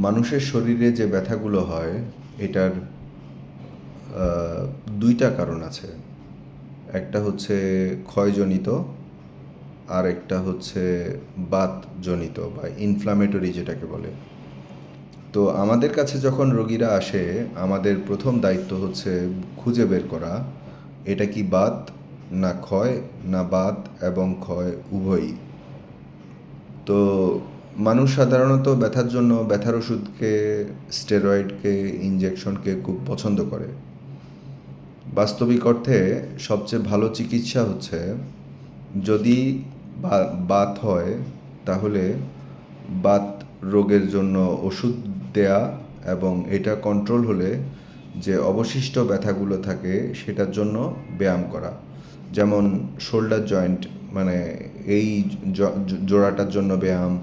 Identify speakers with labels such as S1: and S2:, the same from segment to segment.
S1: মানুষের শরীরে যে ব্যথাগুলো হয় এটার দুইটা কারণ আছে। একটা হচ্ছে ক্ষয়জনিত, আর একটা হচ্ছে বাতজনিত বা ইনফ্ল্যামেটরি যেটাকে বলে। তো আমাদের কাছে যখন রোগীরা আসে, আমাদের প্রথম দায়িত্ব হচ্ছে খুঁজে বের করা এটা কি বাত না ক্ষয়, না বাত এবং ক্ষয় উভয়ই। তো মানুষ সাধারণত ব্যথার জন্য ব্যথার ওষুধকে, স্টেরয়েডকে, ইনজেকশনকে খুব পছন্দ করে। বাস্তবিক অর্থে সবচেয়ে ভালো চিকিৎসা হচ্ছে, যদি বাত হয় তাহলে বাত রোগের জন্য ওষুধ দেয়া এবং এটা কন্ট্রোল হলে যে অবশিষ্ট ব্যথাগুলো থাকে সেটার জন্য ব্যায়াম করা। যেমন শোল্ডার জয়েন্ট, মানে এই জোড়াটার জন্য ব্যায়াম,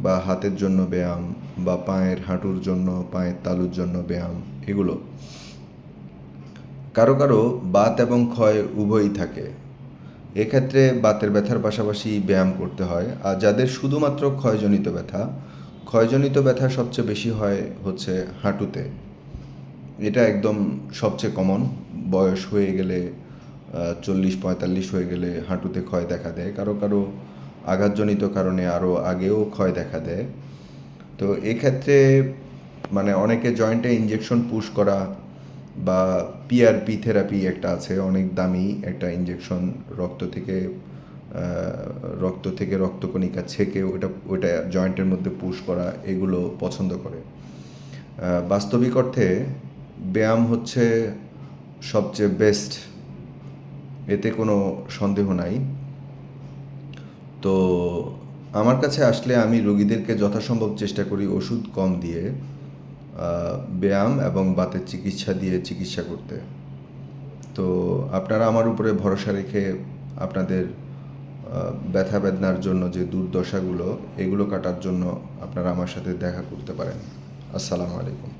S1: বা হাতের জন্য ব্যায়াম, বা পায়ের হাঁটুর জন্য, পায়ের তালুর জন্য ব্যায়াম, এগুলো। কারো কারো বাত এবং ক্ষয় উভয়ই থাকে, এক্ষেত্রে বাতের ব্যথার পাশাপাশি ব্যায়াম করতে হয়। আর যাদের শুধুমাত্র ক্ষয়জনিত ব্যথা সবচেয়ে বেশি হয় হচ্ছে হাঁটুতে। এটা একদম সবচেয়ে কমন। বয়স হয়ে গেলে 40-45 হয়ে গেলে হাঁটুতে ক্ষয় দেখা দেয়, কারো কারো আঘাতজনিত কারণে আরও আগেও ক্ষয় দেখা দেয়। তো এক্ষেত্রে মানে অনেকে জয়েন্টে ইনজেকশন পুশ করা বা পিআরপি থেরাপি একটা আছে, অনেক দামি একটা ইনজেকশন, রক্ত থেকে রক্তকণিকা ছেঁকে ওটা জয়েন্টের মধ্যে পুশ করা, এগুলো পছন্দ করে। বাস্তবিক অর্থে ব্যায়াম হচ্ছে সবচেয়ে বেস্ট, এতে কোনো সন্দেহ নাই। তো আমার কাছে আসলে আমি রোগীদেরকে যথাসম্ভব চেষ্টা করি ওষুধ কম দিয়ে ব্যায়াম এবং বাতের চিকিৎসা দিয়ে চিকিৎসা করতে। তো আপনারা আমার উপরে ভরসা রেখে আপনাদের ব্যথা বেদনার জন্য যে দুর্দশাগুলো, এগুলো কাটার জন্য আপনারা আমার সাথে দেখা করতে পারেন। আসসালামু আলাইকুম।